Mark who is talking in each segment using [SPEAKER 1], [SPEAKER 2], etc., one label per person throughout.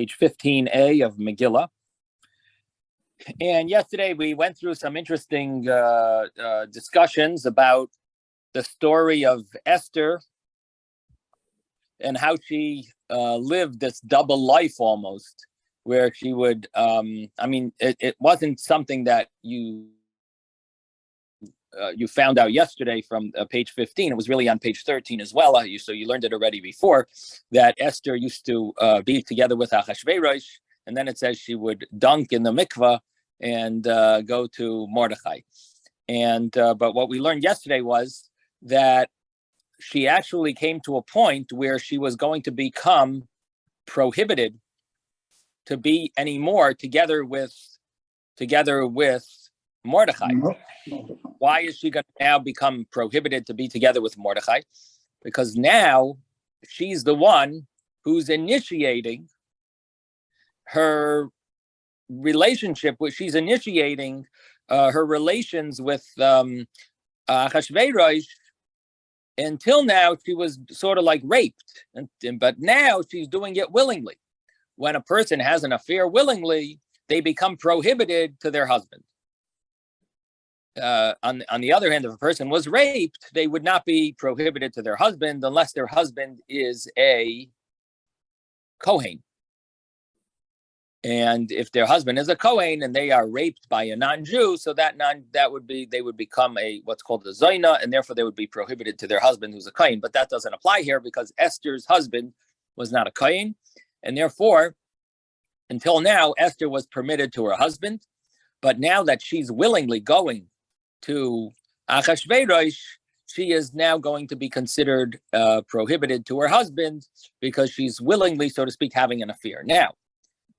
[SPEAKER 1] page 15a of Megillah. And yesterday we went through some interesting discussions about the story of Esther and how she lived this double life almost, where she would, it wasn't something that you found out yesterday from page 15. It was really on page 13 as well. So you learned it already before, that Esther used to be together with Achashverosh, and then it says she would dunk in the mikveh and go to Mordechai. And but what we learned yesterday was that she actually came to a point where she was going to become prohibited to be anymore together with Mordechai. Why is she going to now become prohibited to be together with Mordechai? Because now she's the one who's initiating her relationship she's initiating her relations with Achashverosh. Until now, she was sort of like raped, but now she's doing it willingly. When a person has an affair willingly, they become prohibited to their husband. On the other hand, if a person was raped, they would not be prohibited to their husband unless their husband is a Kohen. And if their husband is a Kohen and they are raped by a non-Jew, so they would become what's called a Zoina, and therefore they would be prohibited to their husband who's a Kohen. But that doesn't apply here because Esther's husband was not a Kohen, and therefore, until now, Esther was permitted to her husband. But now that she's willingly going to Achashverosh, she is now going to be considered prohibited to her husband because she's willingly, so to speak, having an affair. Now,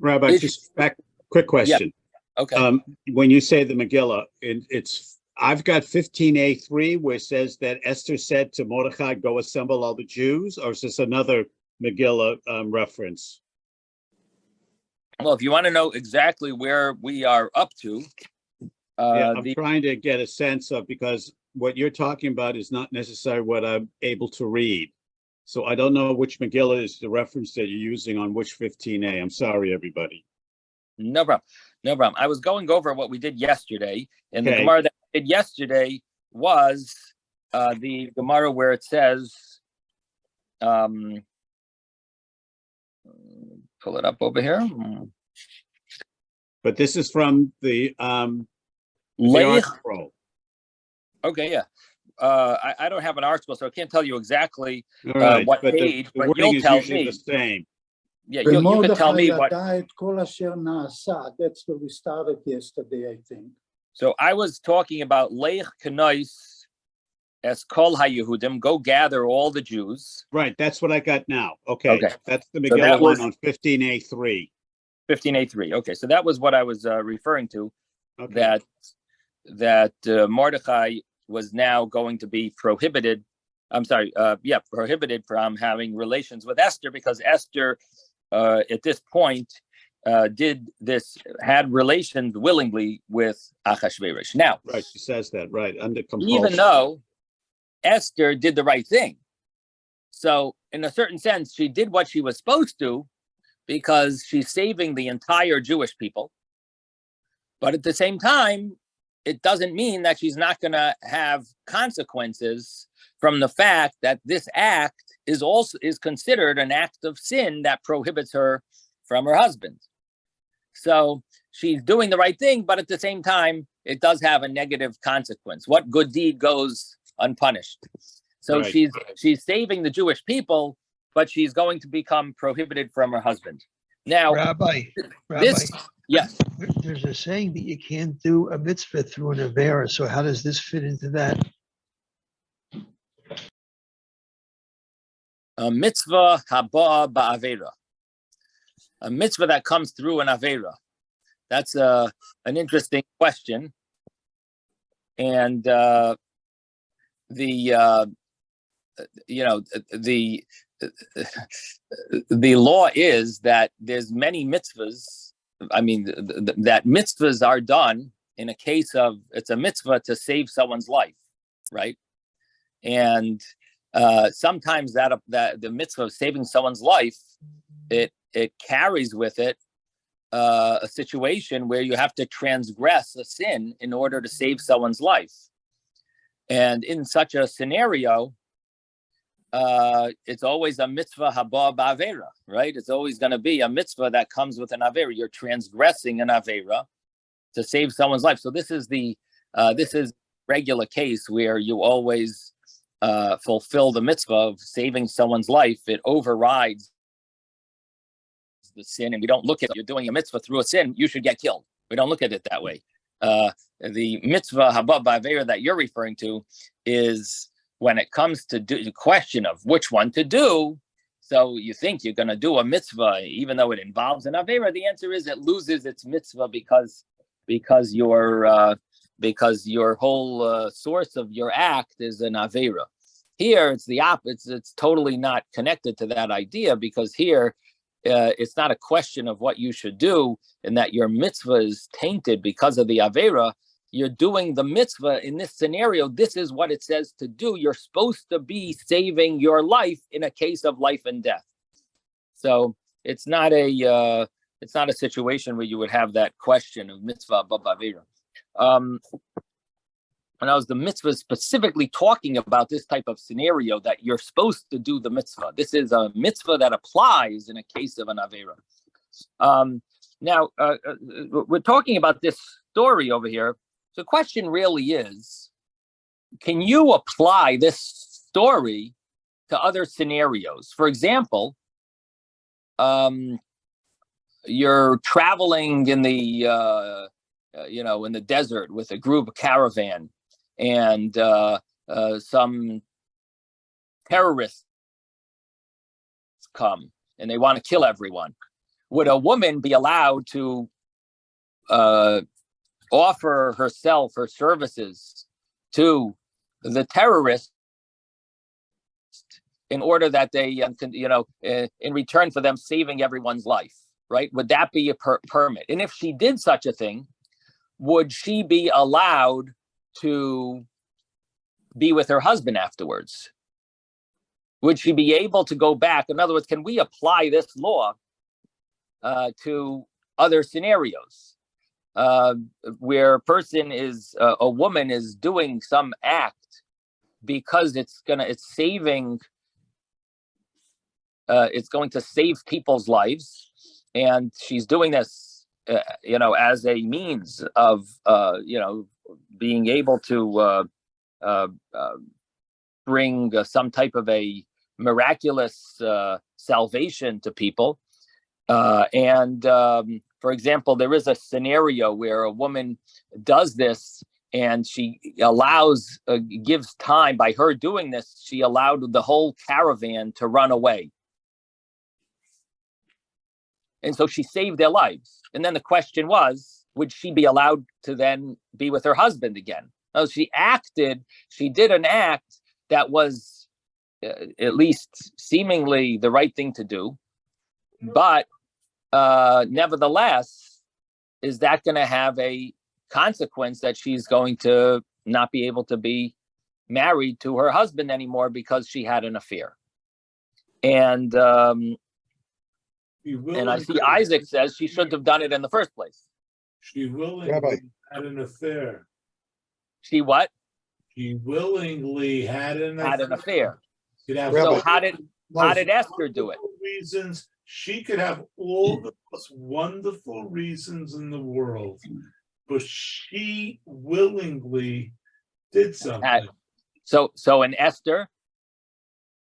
[SPEAKER 2] Rabbi, just back, quick question.
[SPEAKER 1] Yeah. Okay.
[SPEAKER 2] When you say the Megillah, I've got 15a3 where it says that Esther said to Mordechai, "Go assemble all the Jews," or is this another Megillah reference?
[SPEAKER 1] Well, if you want to know exactly where we are up to,
[SPEAKER 2] I'm trying to get a sense of, because what you're talking about is not necessarily what I'm able to read. So I don't know which Megillah is the reference that you're using on which 15a. I'm sorry, everybody.
[SPEAKER 1] No problem. I was going over what we did yesterday, and the Gemara that we did yesterday was the Gemara where it says, pull it up over here.
[SPEAKER 2] But this is from the article.
[SPEAKER 1] Okay, yeah. I don't have an article, so I can't tell you exactly what page,
[SPEAKER 2] but you'll tell me. The same.
[SPEAKER 1] Yeah, you can tell me what.
[SPEAKER 3] That's where we started yesterday, I think.
[SPEAKER 1] So I was talking about Leich Kenois as Kol HaYehudim, go gather all the Jews.
[SPEAKER 2] Right, that's what I got now. Okay. That's the Megillah one on 15a3.
[SPEAKER 1] 15a3. Okay, so that was what I was referring to. Okay. That Mordechai was now going to be prohibited. Prohibited from having relations with Esther, because Esther, at this point, had relations willingly with Achashverosh. Now,
[SPEAKER 2] right, she says that, right, under compulsion.
[SPEAKER 1] Even though Esther did the right thing, so in a certain sense, she did what she was supposed to, because she's saving the entire Jewish people. But at the same time, it doesn't mean that she's not going to have consequences from the fact that this act is considered an act of sin that prohibits her from her husband. So she's doing the right thing, but at the same time, it does have a negative consequence. What good deed goes unpunished? So right. She's saving the Jewish people, but she's going to become prohibited from her husband. Now,
[SPEAKER 4] Rabbi,
[SPEAKER 1] yes.
[SPEAKER 4] There's a saying that you can't do a mitzvah through an avera. So how does this fit into that?
[SPEAKER 1] A mitzvah haba ba'avera. A mitzvah that comes through an avera. That's an interesting question. And the law is that there's many mitzvahs. That mitzvahs are done in a case of, it's a mitzvah to save someone's life, right? And sometimes that the mitzvah of saving someone's life, it it carries with it a situation where you have to transgress a sin in order to save someone's life. And in such a scenario, it's always a mitzvah haba ba'avera, right? It's always going to be a mitzvah that comes with an avera. You're transgressing an avera to save someone's life. So this is regular case where you always fulfill the mitzvah of saving someone's life. It overrides the sin, and we don't look at it. You're doing a mitzvah through a sin, you should get killed. We don't look at it that way. The mitzvah haba ba'avera that you're referring to is when it comes to the question of which one to do. So you think you're going to do a mitzvah even though it involves an avera. The answer is it loses its mitzvah because your whole source of your act is an avera. Here it's the opposite. It's totally not connected to that idea, because here it's not a question of what you should do and that your mitzvah is tainted because of the avera. You're doing the mitzvah in this scenario. This is what it says to do. You're supposed to be saving your life in a case of life and death. So it's not a situation where you would have that question of mitzvah b'avera. When I was the mitzvah specifically talking about this type of scenario that you're supposed to do the mitzvah. This is a mitzvah that applies in a case of an avera. Now, we're talking about this story over here. So the question really is, can you apply this story to other scenarios? For example, you're traveling in the in the desert with a group caravan, and some terrorists come and they want to kill everyone. Would a woman be allowed to offer herself, her services to the terrorists in order that they, in return for them saving everyone's life, right? Would that be a permit? And if she did such a thing, would she be allowed to be with her husband afterwards? Would she be able to go back? In other words, can we apply this law to other scenarios where a woman is doing some act because it's going to save people's lives, and she's doing this, as a means of, being able to bring some type of a miraculous salvation to people. For example, there is a scenario where a woman does this, and she gives time by her doing this. She allowed the whole caravan to run away. And so she saved their lives. And then the question was, would she be allowed to then be with her husband again? No, she did an act that was at least seemingly the right thing to do. But nevertheless, is that going to have a consequence that she's going to not be able to be married to her husband anymore because she had an affair? And I see Isaac says she shouldn't have done it in the first place.
[SPEAKER 5] She willingly had an affair.
[SPEAKER 1] She what?
[SPEAKER 5] She willingly had an affair.
[SPEAKER 1] So how did Esther do it?
[SPEAKER 5] Reasons. She could have all the most wonderful reasons in the world, but she willingly did something.
[SPEAKER 1] So in Esther?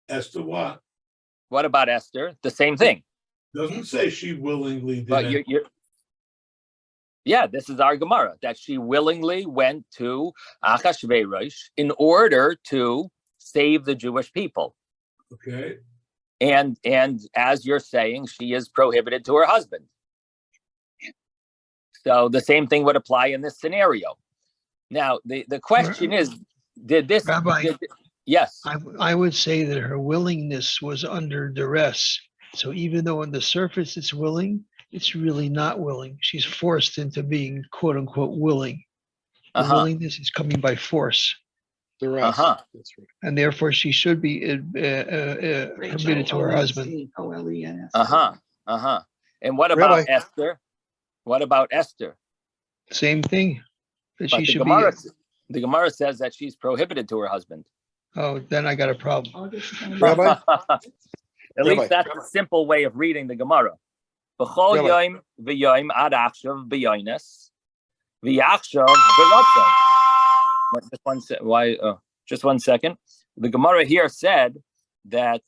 [SPEAKER 5] Esther what?
[SPEAKER 1] What about Esther? The same thing.
[SPEAKER 5] Doesn't say she willingly did
[SPEAKER 1] but
[SPEAKER 5] it.
[SPEAKER 1] Yeah, this is our Gemara, that she willingly went to Achashverosh in order to save the Jewish people.
[SPEAKER 5] Okay.
[SPEAKER 1] And as you're saying, she is prohibited to her husband. So the same thing would apply in this scenario. Now, the question is, did this...
[SPEAKER 4] Rabbi,
[SPEAKER 1] yes.
[SPEAKER 4] I would say that her willingness was under duress. So even though on the surface it's willing, it's really not willing. She's forced into being quote unquote willing. The willingness is coming by force.
[SPEAKER 6] That's right.
[SPEAKER 4] And therefore she should be permitted to her husband.
[SPEAKER 1] And what about
[SPEAKER 6] Rabbi.
[SPEAKER 1] Esther? What about Esther?
[SPEAKER 4] Same thing. That
[SPEAKER 1] But
[SPEAKER 4] she
[SPEAKER 1] the
[SPEAKER 4] should
[SPEAKER 1] Gemara,
[SPEAKER 4] be.
[SPEAKER 1] the Gemara says that she's prohibited to her husband.
[SPEAKER 4] Oh, then I got a problem.
[SPEAKER 6] Rabbi?
[SPEAKER 1] At least
[SPEAKER 6] Rabbi.
[SPEAKER 1] that's a simple way of reading the Gemara. B'chol
[SPEAKER 6] Rabbi.
[SPEAKER 1] yom v'yom ad achshav b'yoines v'yachshav b'ratzon. Just one second. The Gemara here said that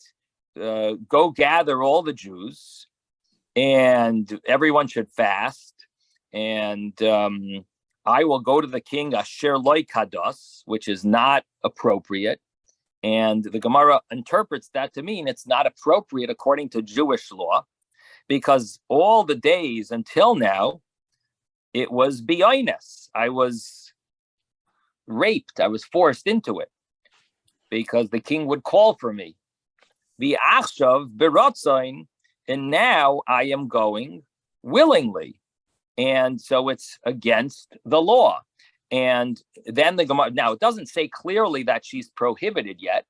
[SPEAKER 1] go gather all the Jews and everyone should fast. And I will go to the king asher loy kados, which is not appropriate. And the Gemara interprets that to mean it's not appropriate according to Jewish law, because all the days until now, it was b'yoines. I was raped. I was forced into it because the king would call for me. V'achshav b'rotzain, and now I am going willingly. And so it's against the law. And then the Gemara, now it doesn't say clearly that she's prohibited yet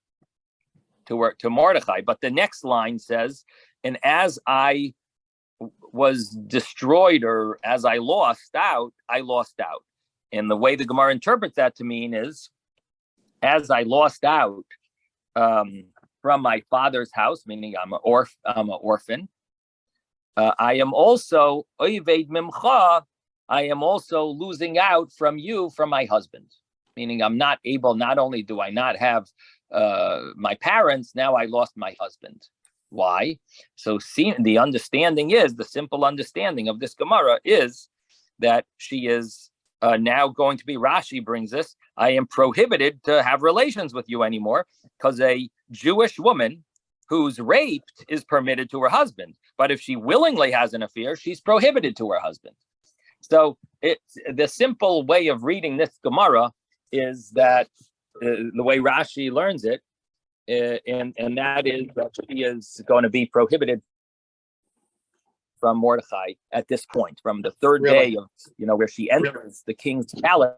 [SPEAKER 1] to Mordechai, but the next line says, and as I was destroyed, or as I lost out, I lost out. And the way the Gemara interprets that to mean is, as I lost out from my father's house, meaning I'm an orphan, I am also oived mimcha, I am also losing out from you, from my husband, meaning I'm not able, not only do I not have my parents, now I lost my husband. Why? So the understanding is, the simple understanding of this Gemara is that she is now going to be, Rashi brings this, I am prohibited to have relations with you anymore, because a Jewish woman who's raped is permitted to her husband. But if she willingly has an affair, she's prohibited to her husband. So the simple way of reading this Gemara is that the way Rashi learns it, and that is that she is going to be prohibited from Mordechai at this point, from the third day of, where she enters the king's palace,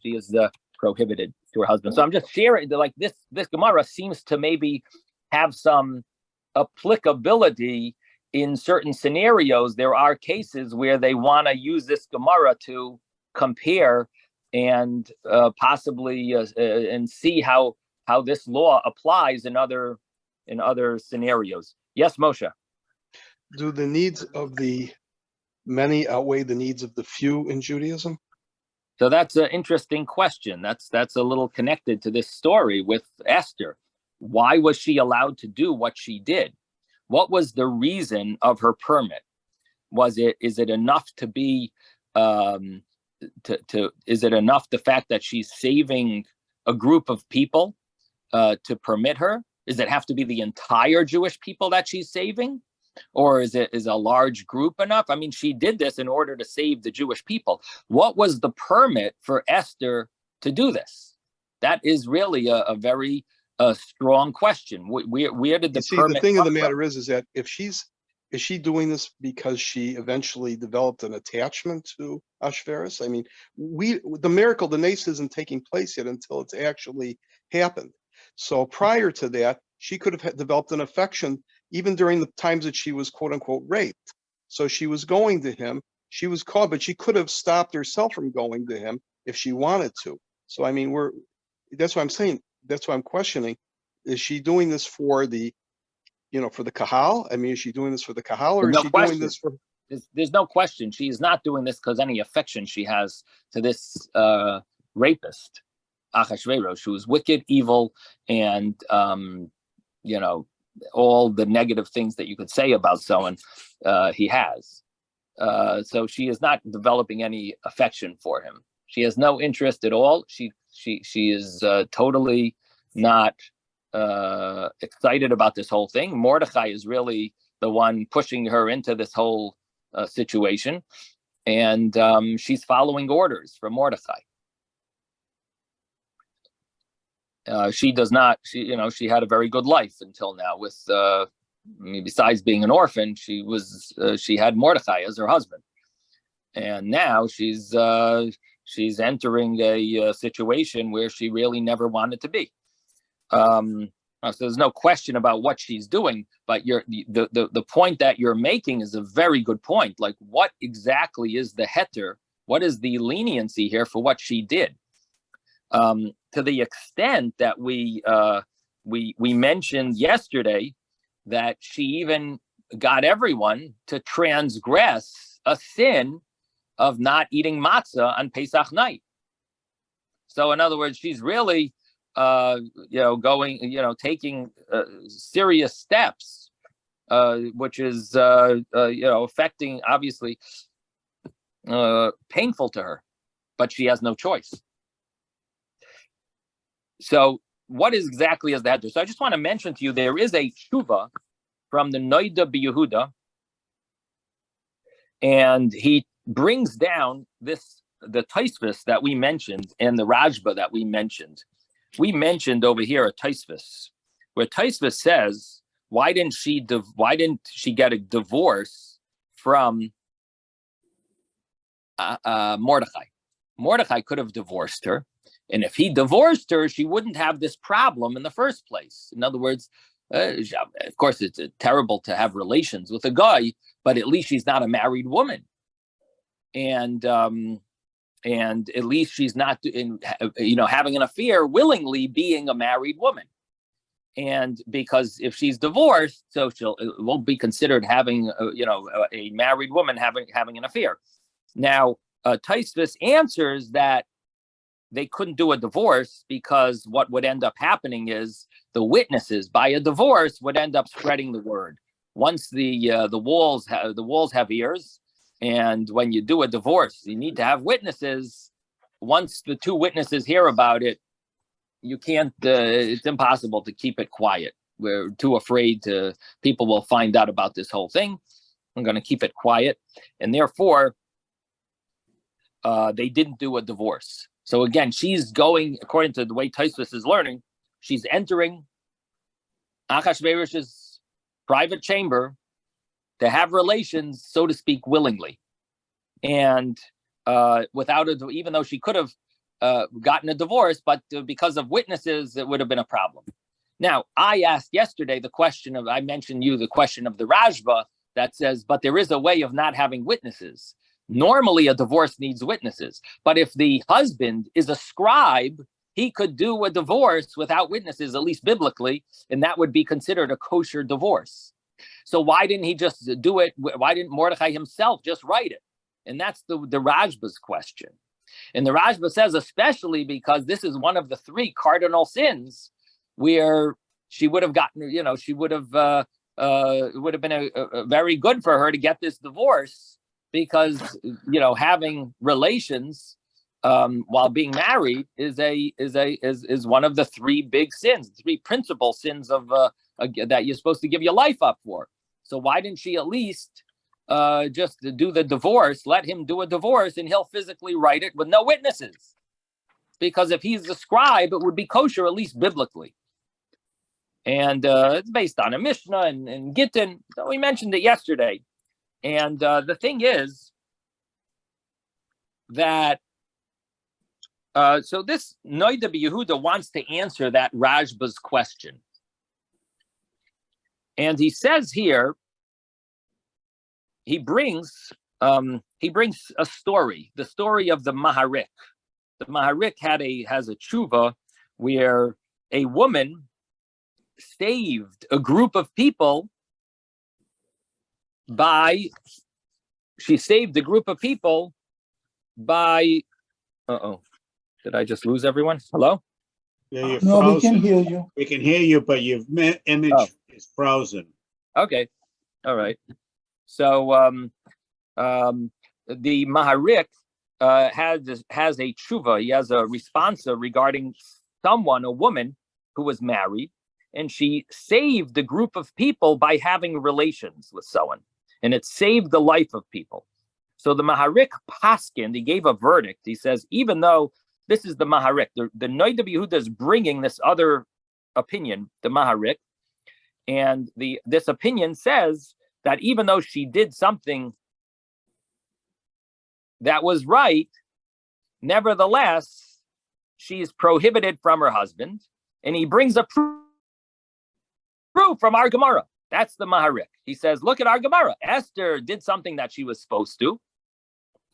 [SPEAKER 1] she is prohibited to her husband. So I'm just sharing, like this Gemara seems to maybe have some applicability in certain scenarios. There are cases where they want to use this Gemara to compare and possibly and see how this law applies in other scenarios. Yes, Moshe.
[SPEAKER 6] Do the needs of the many outweigh the needs of the few in Judaism?
[SPEAKER 1] So that's an interesting question. That's a little connected to this story with Esther. Why was she allowed to do what she did? What was the reason of her permit? Is it enough to be is it enough the fact that she's saving a group of people to permit her? Does it have to be the entire Jewish people that she's saving? Or is a large group enough? I mean, she did this in order to save the Jewish people. What was the permit for Esther to do this? That is really a very strong question. Where did the permit?
[SPEAKER 6] The thing of the matter is that is she doing this because she eventually developed an attachment to Ashveris? I mean, the miracle, the nace isn't taking place yet until it's actually happened. So prior to that, she could have developed an affection even during the times that she was quote unquote raped. So she was going to him, she was caught, but she could have stopped herself from going to him if she wanted to. So I mean, that's what I'm saying. That's what I'm questioning. Is she doing this for the kahal? I mean, is she doing this for the kahal, or is she doing this for?
[SPEAKER 1] There's no question. She is not doing this because any affection she has to this rapist, Achashverosh, who is wicked, evil, and all the negative things that you could say about someone he has. So she is not developing any affection for him. She has no interest at all. She is totally not excited about this whole thing. Mordechai is really the one pushing her into this whole situation, and she's following orders from Mordechai. She does not. She had a very good life until now. With besides being an orphan, she had Mordechai as her husband, and now she's entering a situation where she really never wanted to be. So there's no question about what she's doing, but the point that you're making is a very good point. Like, what exactly is the heter? What is the leniency here for what she did? To the extent that we mentioned yesterday that she even got everyone to transgress a sin of not eating matzah on Pesach night. So in other words, she's really taking serious steps, which is affecting, obviously, painful to her, but she has no choice. So what exactly is that? So I just want to mention to you, there is a tshuva from the Noida B'Yehuda, and he brings down the Tosfos that we mentioned and the Rajba that we mentioned. We mentioned over here a Tosfos, where Tosfos says, why didn't she get a divorce from Mordechai? Mordechai could have divorced her, and if he divorced her, she wouldn't have this problem in the first place. In other words, of course, it's terrible to have relations with a guy, but at least she's not a married woman, and at least she's not having an affair willingly, being a married woman. And because if she's divorced, so it won't be considered having a married woman having an affair. Now, Tosfos answers that they couldn't do a divorce because what would end up happening is the witnesses by a divorce would end up spreading the word. Once the walls have ears, and when you do a divorce, you need to have witnesses. Once the two witnesses hear about it, you can't. It's impossible to keep it quiet. We're too afraid people will find out about this whole thing. I'm going to keep it quiet, and therefore, they didn't do a divorce. So again, she's going, according to the way Tosfos is learning, she's entering Achashverosh's private chamber to have relations, so to speak, willingly, and without even though she could have gotten a divorce, but because of witnesses, it would have been a problem. Now, I asked yesterday I mentioned the question of the Rajba that says, but there is a way of not having witnesses. Normally, a divorce needs witnesses, but if the husband is a scribe, he could do a divorce without witnesses, at least biblically, and that would be considered a kosher divorce. So why didn't he just do it? Why didn't Mordechai himself just write it? And that's the Rajba's question. And the Rajba says, especially because this is one of the three cardinal sins where she would have gotten, it would have been a very good for her to get this divorce, because having relations while being married is one of the three big sins, three principal sins of that you're supposed to give your life up for. So why didn't she at least just do the divorce, let him do a divorce, and he'll physically write it with no witnesses? Because if he's the scribe, it would be kosher, at least biblically. And it's based on a Mishnah and Gittin. So we mentioned it yesterday. And the thing is that so this Noida B'Yehuda wants to answer that Rajba's question. And he says here, he brings a story, the story of the Maharik. The Maharik has a tshuva where a woman saved a group of people by did I just lose everyone? Hello?
[SPEAKER 2] Yeah, you're
[SPEAKER 3] No, we
[SPEAKER 2] frozen.
[SPEAKER 3] can hear you.
[SPEAKER 2] We can hear you, but your image is frozen.
[SPEAKER 1] Okay. All right. So the Maharik has a tshuva. He has a responsa regarding a woman who was married, and she saved a group of people by having relations with someone, and it saved the life of people. So the Maharik paskin, he gave a verdict. He says, even though this is the Maharik, the Noida B'Yehuda is bringing this other opinion, the Maharik, and this opinion says that even though she did something that was right, nevertheless, she is prohibited from her husband, and he brings a proof proof from our Gemara. That's the Maharik. He says, look at our Gemara. Esther did something that she was supposed to.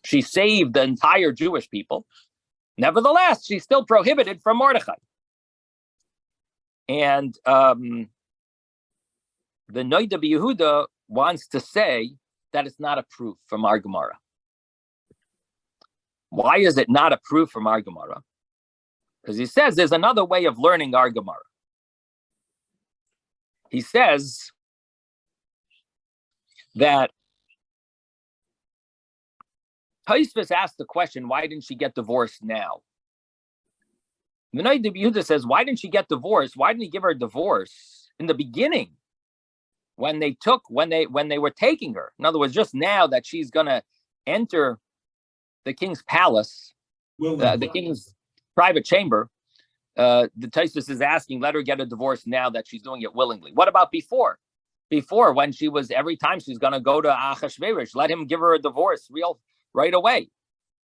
[SPEAKER 1] She saved the entire Jewish people. Nevertheless, she's still prohibited from Mordechai. And the Noida B'Yehuda wants to say that it's not a proof from our Gemara. Why is it not a proof from our Gemara? Because he says there's another way of learning our Gemara. He says that Tosfos asked the question, why didn't she get divorced now? The Noida B'Yehuda says, why didn't she get divorced? Why didn't he give her a divorce in the beginning when they were taking her? In other words, just now that she's going to enter the king's palace, the king's private chamber, the Tosfos is asking, let her get a divorce now that she's doing it willingly. What about before? Before, when she was, every time she's going to go to Achashverosh, let him give her a divorce right away.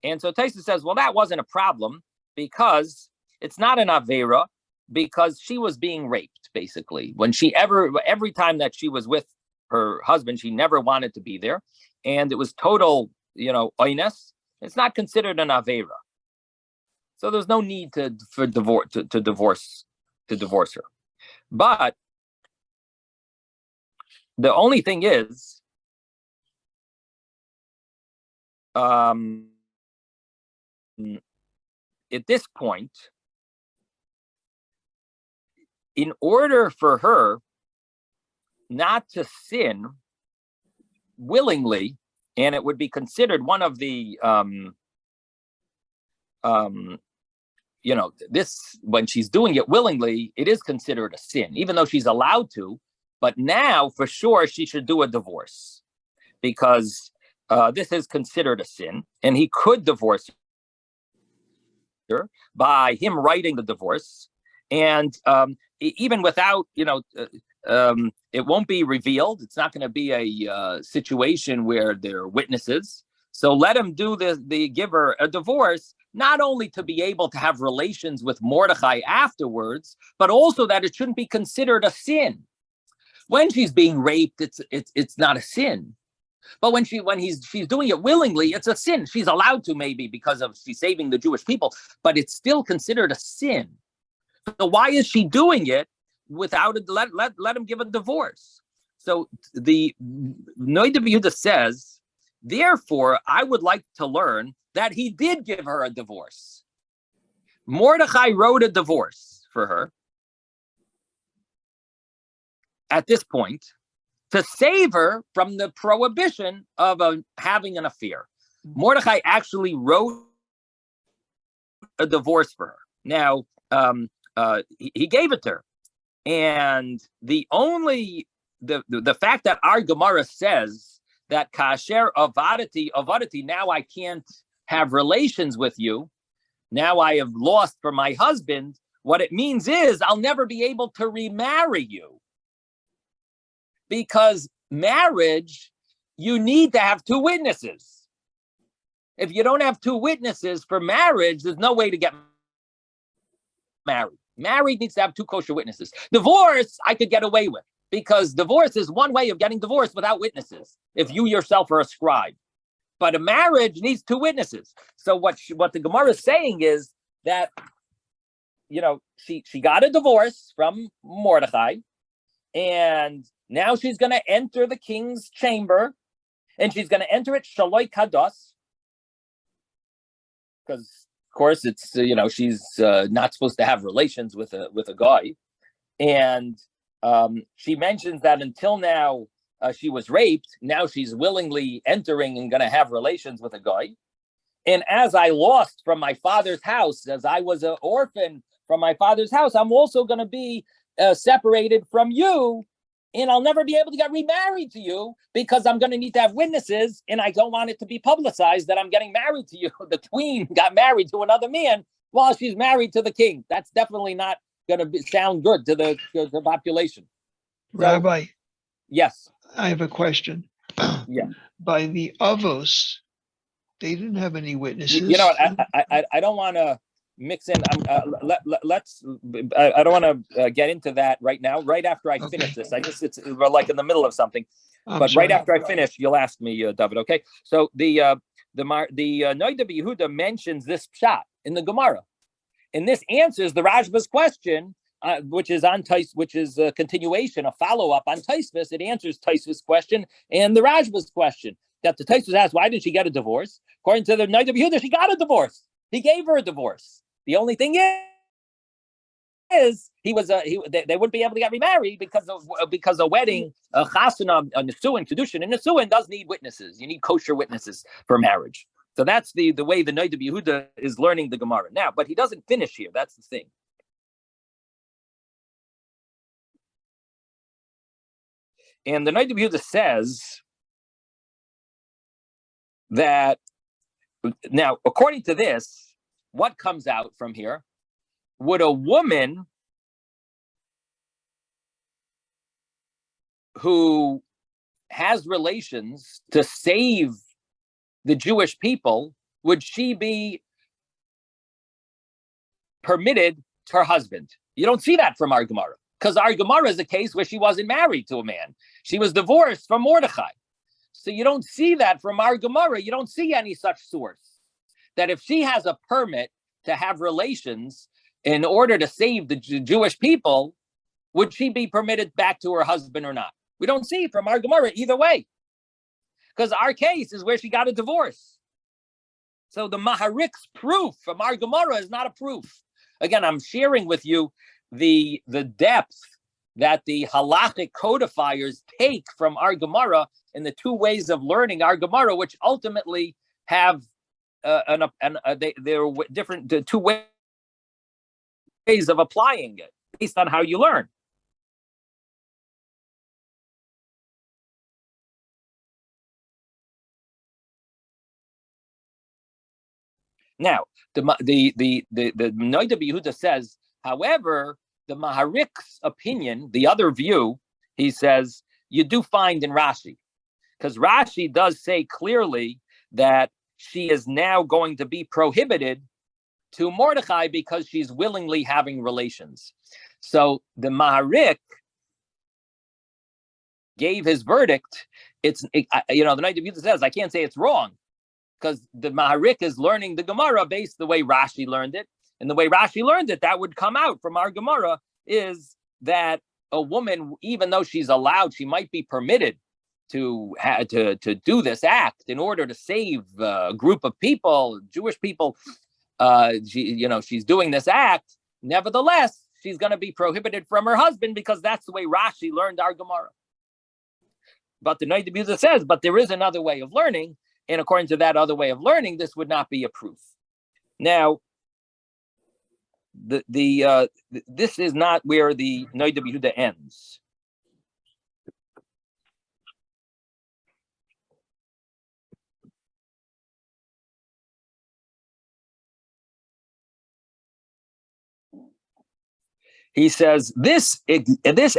[SPEAKER 1] And so Tosfos says, well, that wasn't a problem because it's not an Avera, because she was being raped, basically. Every time that she was with her husband, she never wanted to be there. And it was total, oines. It's not considered an Avera. So there's no need to divorce her. But the only thing is, at this point, in order for her not to sin willingly, and it would be considered one of the, this, when she's doing it willingly, it is considered a sin, even though she's allowed to. But now, for sure, she should do a divorce because this is considered a sin, and he could divorce her by him writing the divorce. And even without, it won't be revealed. It's not going to be a situation where there are witnesses. So let him do give her a divorce, not only to be able to have relations with Mordechai afterwards, but also that it shouldn't be considered a sin. When she's being raped, it's not a sin. But when she's doing it willingly, it's a sin. She's allowed to, maybe because she's saving the Jewish people, but it's still considered a sin. So why is she doing it without let him give a divorce? So the Noida B'Yehuda says, therefore, I would like to learn that he did give her a divorce. Mordechai wrote a divorce for her at this point to save her from the prohibition of having an affair. Mordechai actually wrote a divorce for her. Now, he gave it to her. And the fact that our Gemara says that kasher avadati, now I can't have relations with you, now I have lost for my husband, what it means is I'll never be able to remarry you. Because marriage, you need to have two witnesses. If you don't have two witnesses for marriage, there's no way to get married. Married needs to have two kosher witnesses. Divorce, I could get away with, because divorce is one way of getting divorced without witnesses, if you yourself are a scribe. But a marriage needs two witnesses. So what the Gemara is saying is that, she got a divorce from Mordechai, and now she's going to enter the king's chamber, and she's going to enter it shaloi kados, because of course it's she's not supposed to have relations with a guy, and she mentions that until now she was raped. Now she's willingly entering and going to have relations with a guy. And as I lost from my father's house, as I was an orphan from my father's house, I'm also going to be separated from you. And I'll never be able to get remarried to you because I'm going to need to have witnesses, and I don't want it to be publicized that I'm getting married to you. The queen got married to another man while she's married to the king. That's definitely not going to sound good to the population.
[SPEAKER 4] Rabbi,
[SPEAKER 1] yes,
[SPEAKER 4] I have a question.
[SPEAKER 1] Yeah.
[SPEAKER 4] By the Avos, they didn't have any witnesses.
[SPEAKER 1] I don't want to mix in. Let's. I don't want to get into that right now. Right after I finish this, we're like in the middle of something. But right after I finish, you'll ask me, David. Okay. So the Noida Yehuda mentions this pshat in the Gemara, and this answers the Rashba's question, which is on which is a continuation, a follow up on Taisvis. It answers Taisvis' question and the Rashba's question. That the Taisvis asked, why did she get a divorce? According to the Noida Yehuda, she got a divorce. He gave her a divorce. The only thing is they wouldn't be able to get remarried because a wedding, a chasana, a nisuin, kedushin, and nisuin does need witnesses. You need kosher witnesses for marriage. So that's the way the Noida Yehuda is learning the Gemara now. But he doesn't finish here. That's the thing. And the Noida Yehuda says that now, according to this, what comes out from here? Would a woman who has relations to save the Jewish people, would she be permitted to her husband? You don't see that from our Gemara, because our Gemara is a case where she wasn't married to a man. She was divorced from Mordechai. So you don't see that from our Gemara. You don't see any such source that if she has a permit to have relations in order to save the Jewish people, would she be permitted back to her husband or not? We don't see it from our Gemara either way, because our case is where she got a divorce. So the Maharik's proof from our Gemara is not a proof. Again, I'm sharing with you the depth that the halachic codifiers take from our Gemara and the two ways of learning our Gemara, which ultimately have they're different, two ways of applying it based on how you learn. Now, the Noida Yehuda says, however, the Maharik's opinion, the other view, he says, you do find in Rashi, because Rashi does say clearly that she is now going to be prohibited to Mordechai because she's willingly having relations. So the Maharik gave his verdict. The Noida Yehuda says, I can't say it's wrong, because the Maharik is learning the Gemara based the way Rashi learned it. And the way Rashi learned it, that would come out from our Gemara, is that a woman, even though she's allowed, she might be permitted to do this act in order to save a group of people, Jewish people. She's doing this act. Nevertheless, she's going to be prohibited from her husband because that's the way Rashi learned our Gemara. But the Noida Yehuda says, but there is another way of learning. And according to that other way of learning, this would not be a proof. Now, this is not where the Noida Yehuda ends. He says this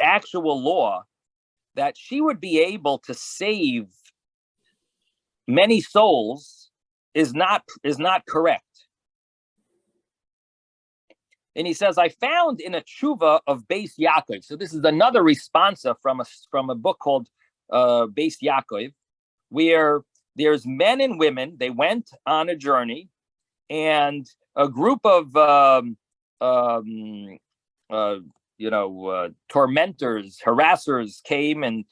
[SPEAKER 1] actual law that she would be able to save many souls is not correct. And he says, I found in a tshuva of Beis Yaakov. So this is another responsa from a book called Beis Yaakov, where there's men and women. They went on a journey, and a group of tormentors, harassers came and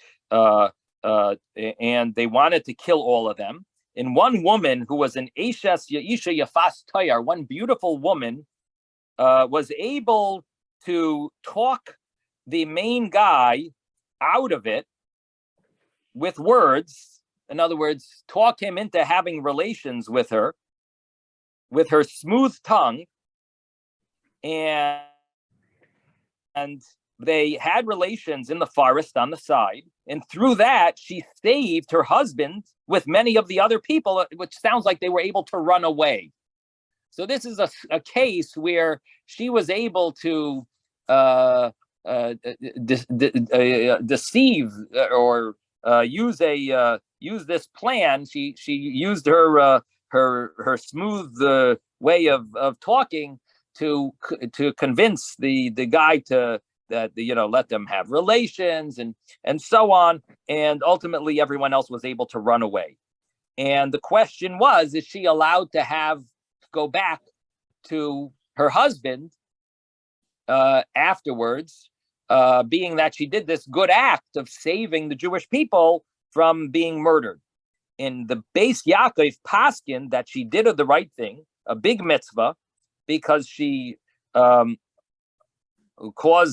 [SPEAKER 1] they wanted to kill all of them. And one woman who was an Isha Yafas Tayar, one beautiful woman, was able to talk the main guy out of it with words. In other words, talk him into having relations with her smooth tongue. And they had relations in the forest on the side. And through that, she saved her husband with many of the other people, which sounds like they were able to run away. So this is a case where she was able to deceive or use this plan. She used her smooth way of talking to convince the guy to let them have relations and so on. And ultimately, everyone else was able to run away. And the question was, is she allowed to go back to her husband afterwards, being that she did this good act of saving the Jewish people from being murdered? In the Beis Yaakov paskin that she did the right thing, a big mitzvah, because she caused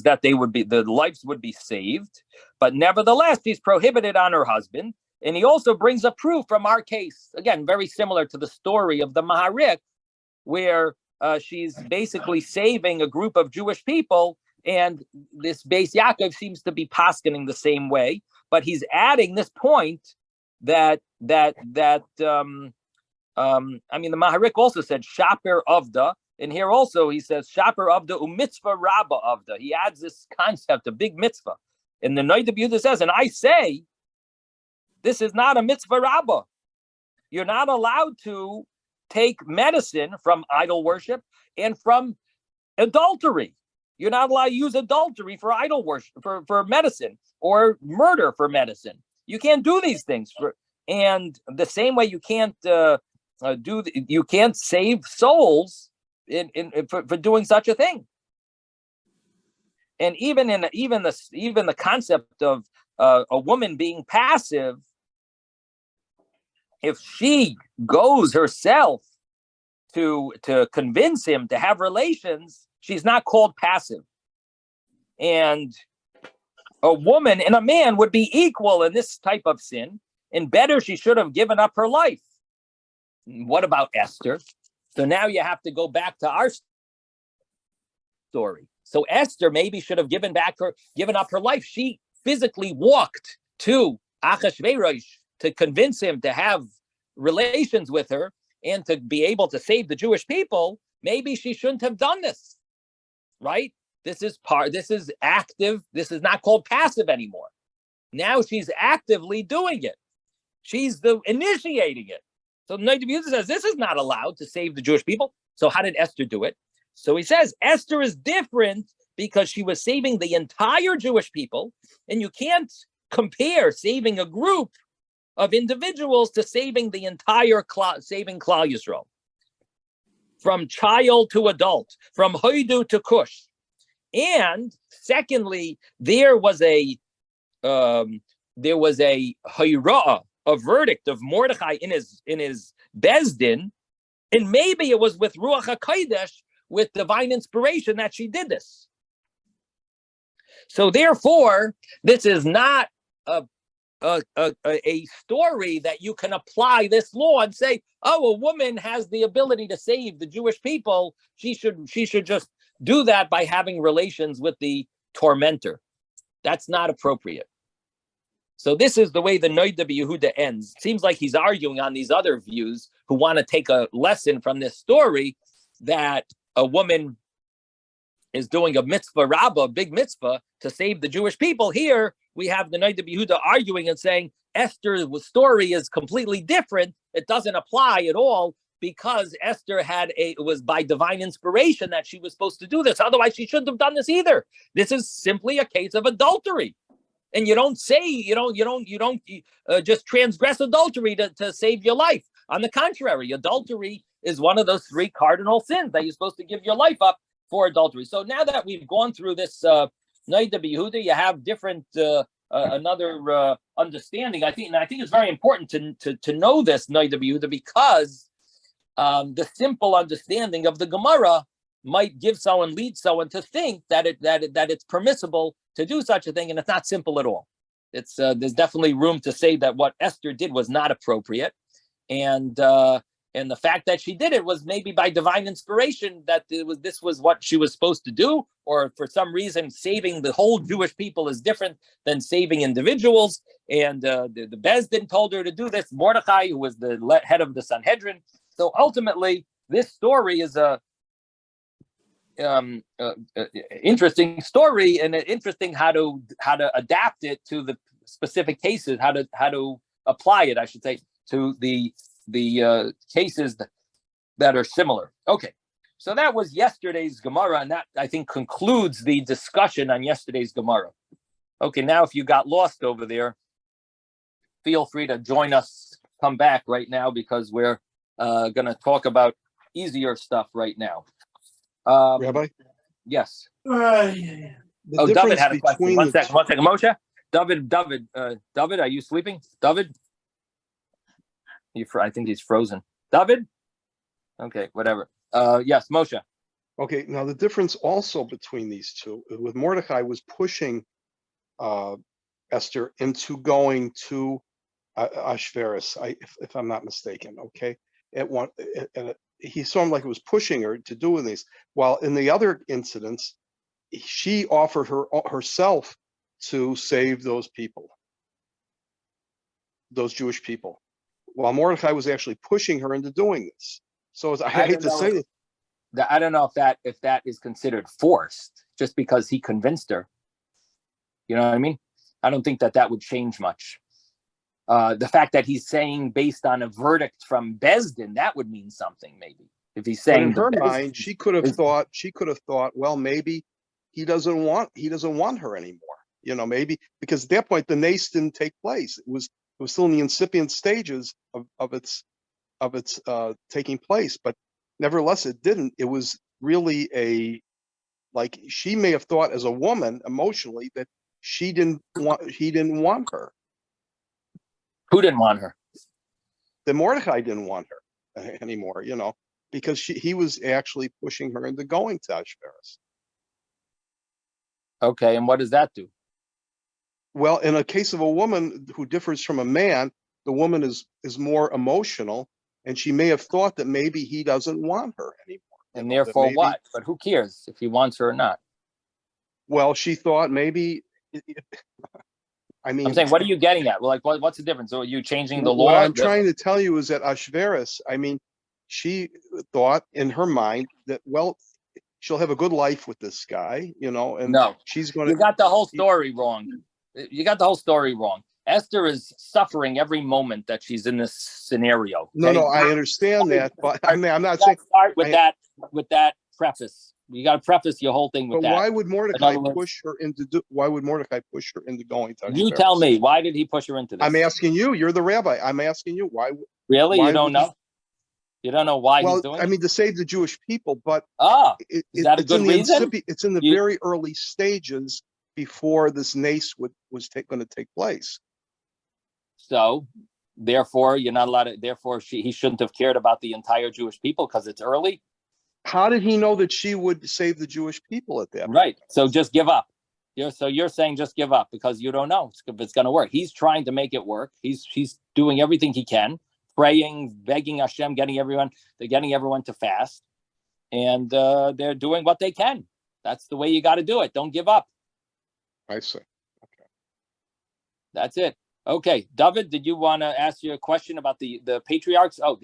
[SPEAKER 1] that the lives would be saved. But nevertheless, she's prohibited on her husband. And he also brings a proof from our case, again, very similar to the story of the Maharik, where she's basically saving a group of Jewish people. And this Beis Yaakov seems to be paskening the same way, but he's adding this point that the Maharik also said shaper avda, and here also he says shaper avda umitzvah rabba avda. He adds this concept of big mitzvah, and the Noda B'Yehuda says, and I say, this is not a mitzvah rabba. You're not allowed to take medicine from idol worship and from adultery. You're not allowed to use adultery for idol worship, for medicine, or murder for medicine. You can't do these things. And the same way you can't you can't save souls for doing such a thing. And even the concept of a woman being passive, if she goes herself to convince him to have relations, she's not called passive. And a woman and a man would be equal in this type of sin, and better, she should have given up her life. What about Esther? So now you have to go back to our story. So Esther maybe should have given up her life. She physically walked to Achashverosh to convince him to have relations with her and to be able to save the Jewish people. Maybe she shouldn't have done this, right? This is active. This is not called passive anymore. Now she's actively doing it. She's initiating it. So Noda B'Yehuda says this is not allowed to save the Jewish people. So how did Esther do it? So he says Esther is different because she was saving the entire Jewish people, and you can't compare saving a group of individuals to saving the entire saving Klal Yisrael, from child to adult, from Hoidu to Cush. And secondly, there was a hayra'ah, a verdict of Mordechai in his Bezdin, and maybe it was with Ruach HaKodesh, with divine inspiration, that she did this. So therefore, this is not a story that you can apply this law and say, oh, a woman has the ability to save the Jewish people. She should just do that by having relations with the tormentor. That's not appropriate. So this is the way the Noda B'Yehuda ends. It seems like he's arguing on these other views who want to take a lesson from this story, that a woman is doing a mitzvah rabbah, a big mitzvah, to save the Jewish people. Here we have the Noda B'Yehuda arguing and saying Esther's story is completely different. It doesn't apply at all, because Esther it was by divine inspiration that she was supposed to do this. Otherwise, she shouldn't have done this either. This is simply a case of adultery. And you don't just transgress adultery to save your life. On the contrary, adultery is one of those 3 cardinal sins that you're supposed to give your life up for adultery. So now that we've gone through this Noda B'Yehuda, you have different another understanding. I think it's very important to know this Noda B'Yehuda, because the simple understanding of the Gemara might lead someone to think that it's permissible to do such a thing, and it's not simple at all. It's there's definitely room to say that what Esther did was not appropriate, and the fact that she did it was maybe by divine inspiration, that this was what she was supposed to do, or for some reason saving the whole Jewish people is different than saving individuals. And the Bezdin told her to do this. Mordechai, who was the head of the Sanhedrin. So ultimately, this story is a interesting story, and interesting how to adapt it to the specific cases, how to apply it, I should say, to the cases that are similar. Okay, So that was yesterday's Gemara, and that, I think, concludes the discussion on yesterday's Gemara. Okay, now if you got lost over there, feel free to join us, come back right now, because we're going to talk about easier stuff right now.
[SPEAKER 6] Rabbi?
[SPEAKER 1] Yes.
[SPEAKER 6] The
[SPEAKER 1] David had a question.
[SPEAKER 6] between
[SPEAKER 1] One
[SPEAKER 6] the
[SPEAKER 1] second, Moshe. David, are you sleeping? David? I think he's frozen. David? Okay, whatever. Yes, Moshe.
[SPEAKER 6] Okay, now the difference also between these two, with Mordecai, was pushing Esther into going to Ashveris, if I'm not mistaken. Okay, he saw him like it was pushing her to do these. While in the other incidents, she offered herself to save those people, those Jewish people, while Mordecai was actually pushing her into doing this. So I hate to say it.
[SPEAKER 1] I don't know if that is considered forced, just because he convinced her. You know what I mean? I don't think that would change much. The fact that he's saying based on a verdict from Besdin, that would mean something, maybe. If he's saying,
[SPEAKER 6] but in her mind, she could have thought, well, maybe he doesn't want her anymore. You know, maybe because at that point the nace didn't take place. It was still in the incipient stages of its taking place, but nevertheless it didn't. It was really like she may have thought as a woman emotionally that he didn't want her.
[SPEAKER 1] Who didn't want her?
[SPEAKER 6] That Mordecai didn't want her anymore, you know, because he was actually pushing her into going to Ashveris.
[SPEAKER 1] Okay, and what does that do?
[SPEAKER 6] Well, in a case of a woman who differs from a man, the woman is more emotional, and she may have thought that maybe he doesn't want her anymore.
[SPEAKER 1] And therefore what? But who cares if he wants her or not?
[SPEAKER 6] Well, she thought maybe...
[SPEAKER 1] I'm saying, what are you getting at? Well, like, what's the difference? So are you changing the law?
[SPEAKER 6] What I'm trying to tell you is that Ashveris, she thought in her mind that, well, she'll have a good life with this guy, you know, and
[SPEAKER 1] no,
[SPEAKER 6] she's going to...
[SPEAKER 1] You got the whole story wrong. You got the whole story wrong. Esther is suffering every moment that she's in this scenario. Okay?
[SPEAKER 6] No, I understand that, but I'm not saying...
[SPEAKER 1] Start with that preface. You got to preface your whole thing with that.
[SPEAKER 6] But why would Mordecai push her into going to Ashveris?
[SPEAKER 1] You tell me, why did he push her into this?
[SPEAKER 6] I'm asking you. You're the rabbi. I'm asking you why.
[SPEAKER 1] Really, you don't know? You don't know why he's doing it?
[SPEAKER 6] To save the Jewish people, but
[SPEAKER 1] is that a good reason?
[SPEAKER 6] It's in the very early stages before this nace was going to take place.
[SPEAKER 1] So, therefore, you're not allowed to. Therefore, he shouldn't have cared about the entire Jewish people because it's early.
[SPEAKER 6] How did he know that she would save the Jewish people at that point?
[SPEAKER 1] Right. So just give up. You're saying just give up because you don't know if it's going to work. He's trying to make it work. He's doing everything he can, praying, begging Hashem, getting everyone to fast, and they're doing what they can. That's the way you got to do it. Don't give up.
[SPEAKER 6] I see. Okay.
[SPEAKER 1] That's it. Okay, David, did you want to ask your question about the patriarchs? Oh,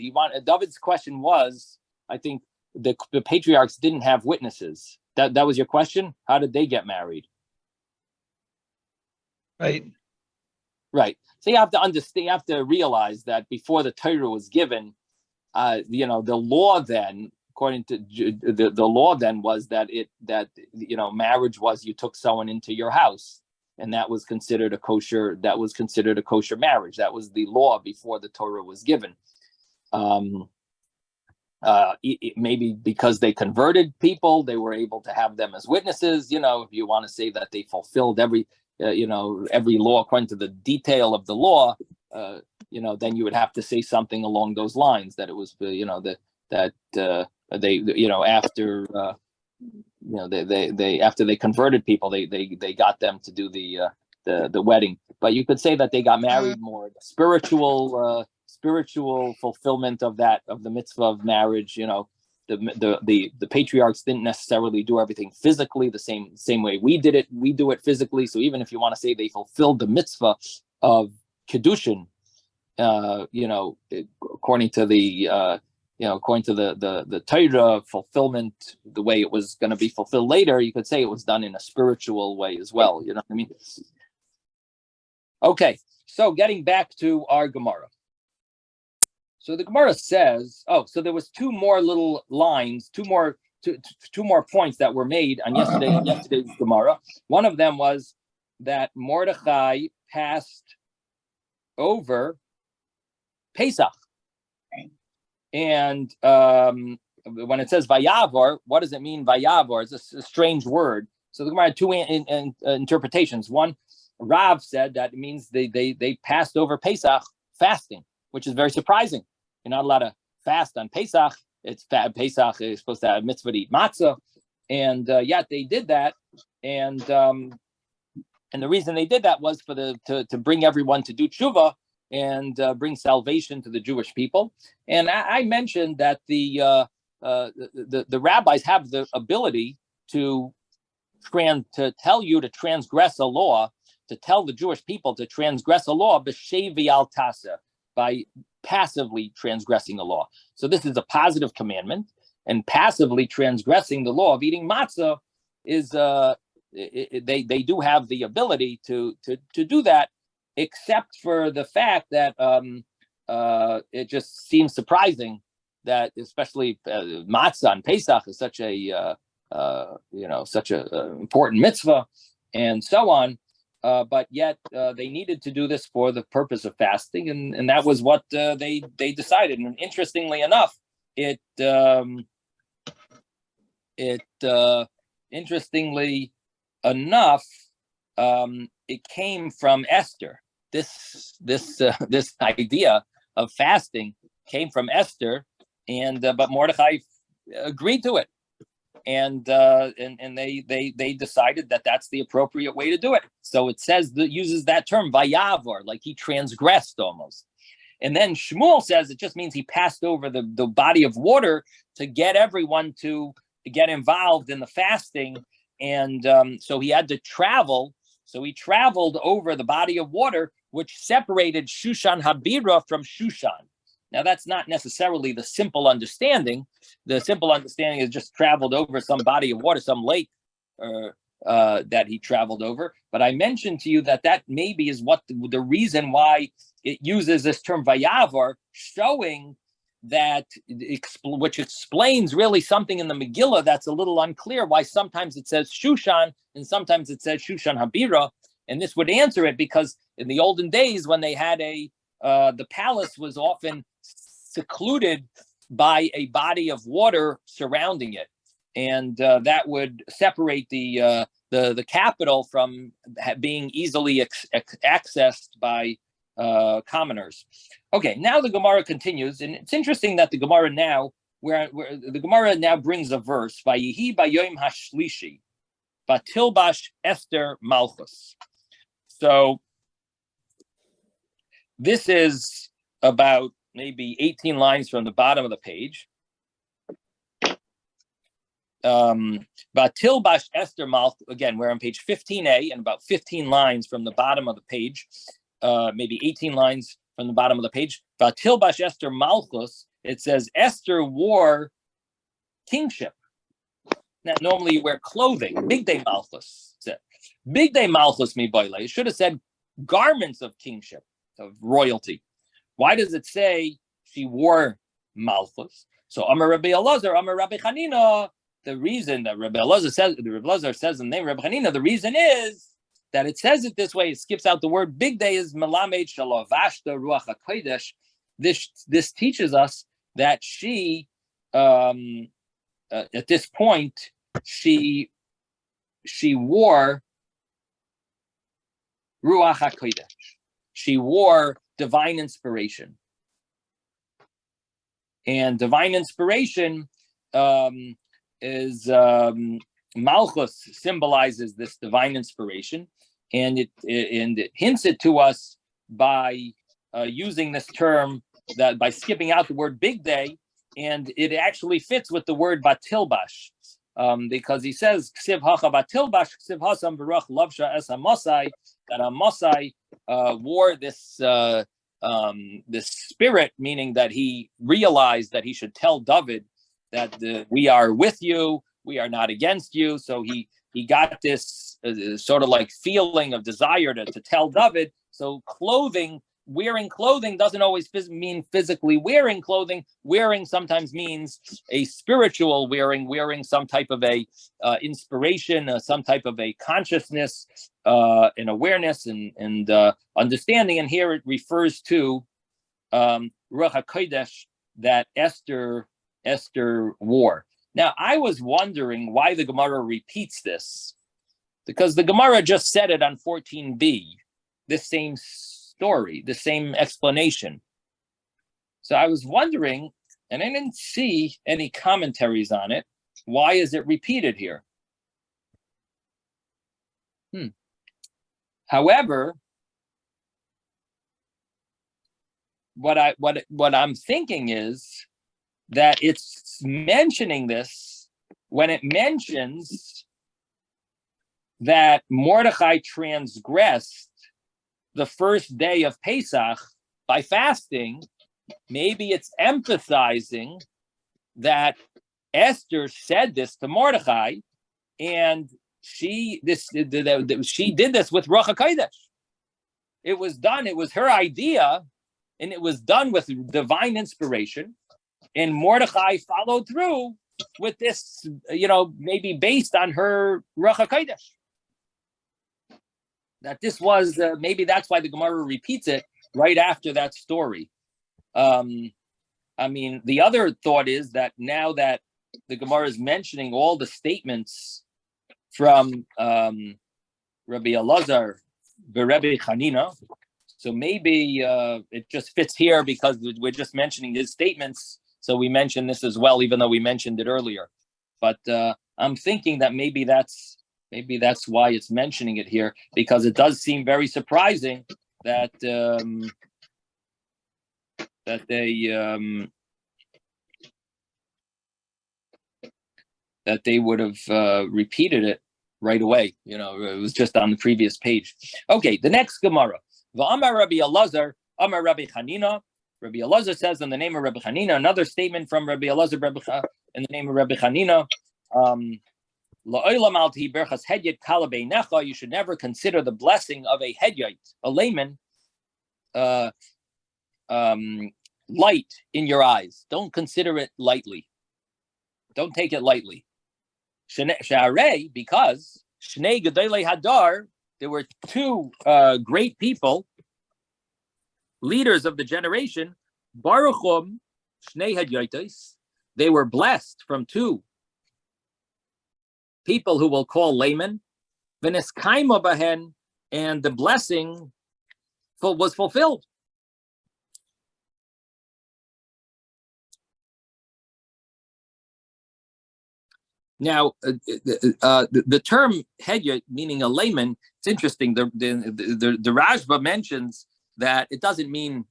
[SPEAKER 1] David's question was, I think the patriarchs didn't have witnesses. That was your question? How did they get married? Right. So you have to understand, you have to realize that before the Torah was given, the law then, according to the law then was that marriage was you took someone into your house, and that was considered a kosher marriage. That was the law before the Torah was given. Maybe because they converted people, they were able to have them as witnesses. If you want to say that they fulfilled every law according to the detail of the law, then you would have to say something along those lines, that it was, after they converted people, they got them to do the wedding. But you could say that they got married more spiritual fulfillment of the mitzvah of marriage. The patriarchs didn't necessarily do everything physically the same way we did it. We do it physically. So even if you want to say they fulfilled the mitzvah of kiddushin, according to the Torah fulfillment, the way it was going to be fulfilled later, you could say it was done in a spiritual way as well. You know what I mean? Okay, so getting back to our Gemara. So the Gemara says, so there was two more little lines, two more points that were made on yesterday's Gemara. One of them was that Mordechai passed over Pesach. And when it says Vayavor, what does it mean, Vayavor? It's a strange word. So the Gemara had two interpretations. One, Rav said that it means they passed over Pesach fasting, which is very surprising. You're not allowed to fast on Pesach. Pesach is supposed to have mitzvah to eat matzah, and yet they did that. And the reason they did that was to bring everyone to do tshuva and bring salvation to the Jewish people. And I mentioned that the rabbis have the ability to tell you to transgress a law, to tell the Jewish people to transgress a law b'shevi al tasa, by passively transgressing a law. So this is a positive commandment, and passively transgressing the law of eating matzah is they do have the ability to do that, except for the fact that it just seems surprising that especially matzah on Pesach is such a important mitzvah and so on. But yet they needed to do this for the purpose of fasting, and that was what they decided. And interestingly enough, it came from Esther. This idea of fasting came from Esther, and but Mordechai agreed to it. And they decided that that's the appropriate way to do it. So it says that uses that term vayavor, like he transgressed almost. And then Shmuel says it just means he passed over the body of water to get everyone to get involved in the fasting. And so he had to travel. So he traveled over the body of water, which separated Shushan Habira from Shushan. Now, that's not necessarily the simple understanding. The simple understanding is just traveled over some body of water, some lake that he traveled over. But I mentioned to you that maybe is what the reason why it uses this term Vayavor, showing that, which explains really something in the Megillah that's a little unclear, why sometimes it says Shushan and sometimes it says Shushan Habira. And this would answer it, because in the olden days when they had the palace was often secluded by a body of water surrounding it, and that would separate the capital from being easily accessed by commoners. Okay, now the Gemara continues, and it's interesting that the Gemara now, where the Gemara now brings a verse, Vayihi bayoim hashlishi, Batilbash Esther Malchus. So this is about maybe 18 lines from the bottom of the page. Batilbash Esther Malchus, again, we're on page 15a, and about 15 lines from the bottom of the page, maybe 18 lines from the bottom of the page. Batilbash Esther Malchus, it says Esther wore kingship. Now, normally you wear clothing. Big day Malchus. Big day Malchus mi boile. It should have said garments of kingship, of royalty. Why does it say she wore Malchus? So Amar Rabbi Elazar, Amar Rabbi Chanina. The reason that Rabbi Elazar says in the name Rabbi Chanina, the reason is that it says it this way. It skips out the word. Big day is Melamed Shalavashta Ruach HaKodesh. This teaches us that she, at this point, she wore Ruach HaKodesh. She wore divine inspiration. And divine inspiration is Malchus symbolizes this divine inspiration, and it hints it to us by using this term, that by skipping out the word big day, and it actually fits with the word batilbash, because he says ksiv hacha batilbash ksiv hasam v'rach lavsha es hamosai, that Amosai wore this this spirit, meaning that he realized that he should tell David that we are with you, we are not against you. So he got this sort of like feeling of desire to tell David. So clothing wearing clothing doesn't always mean physically wearing clothing. Wearing sometimes means a spiritual wearing some type of a inspiration, some type of a consciousness, and awareness and understanding. And here it refers to Ruach HaKodesh that Esther wore. Now, I was wondering why the Gemara repeats this, because the Gemara just said it on 14b, this same story, the same explanation. So I was wondering, and I didn't see any commentaries on it. Why is it repeated here? However, what I'm thinking is that it's mentioning this when it mentions that Mordechai transgressed the first day of Pesach by fasting. Maybe it's emphasizing that Esther said this to Mordechai, and she did this with Ruach HaKodesh. It was done. It was her idea, and it was done with divine inspiration. And Mordechai followed through with this, maybe based on her Ruach HaKodesh. That this was, maybe that's why the Gemara repeats it right after that story. The other thought is that now that the Gemara is mentioning all the statements from Rabbi Elazar, Rabbi Chanina, so maybe it just fits here because we're just mentioning his statements. So we mentioned this as well, even though we mentioned it earlier. But I'm thinking that maybe that's why it's mentioning it here, because it does seem very surprising that they would have repeated it right away. It was just on the previous page. Okay, the next Gemara. V'amar Rabbi Elazar, Amar Rabbi Chanina. Rabbi Elazar says in the name of Rabbi Chanina, another statement from Rabbi Elazar in the name of Rabbi Chanina. You should never consider the blessing of a hedyot, a layman, light in your eyes. Don't consider it lightly. Don't take it lightly. Because Shnei Gedolei Hadar, there were two great people, leaders of the generation, Baruchum, Shnei Hadyotos, they were blessed from two people who we'll call laymen, V'neskaima bahen, and the blessing was fulfilled. Now, the term hedyot, meaning a layman, it's interesting. The Rashba mentions that it doesn't mean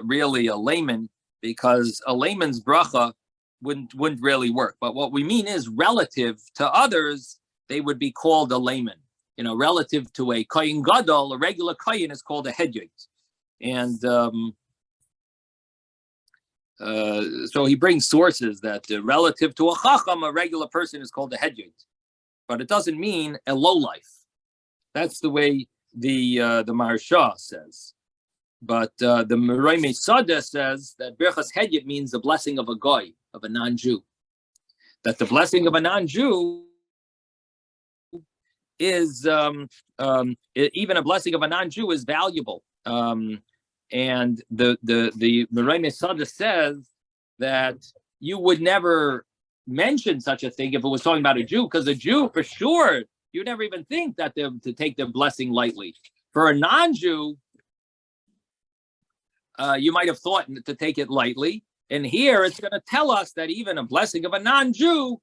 [SPEAKER 1] really a layman, because a layman's bracha wouldn't really work. But what we mean is relative to others, they would be called a layman. Relative to a kohen gadol, a regular kohen is called a hedyot. And so he brings sources that relative to a chacham, a regular person is called a hedyot. But it doesn't mean a lowlife. That's the way the Maharsha says. But the Meroi Mesada says that Birchas Hedyot means the blessing of a goy, of a non-Jew. That the blessing of a non-Jew is, even a blessing of a non-Jew is valuable. And the Meroi Mesada says that you would never mention such a thing if it was talking about a Jew, because a Jew, for sure, you never even think that to take their blessing lightly. For a non-Jew, you might have thought to take it lightly. And here it's going to tell us that even a blessing of a non-Jew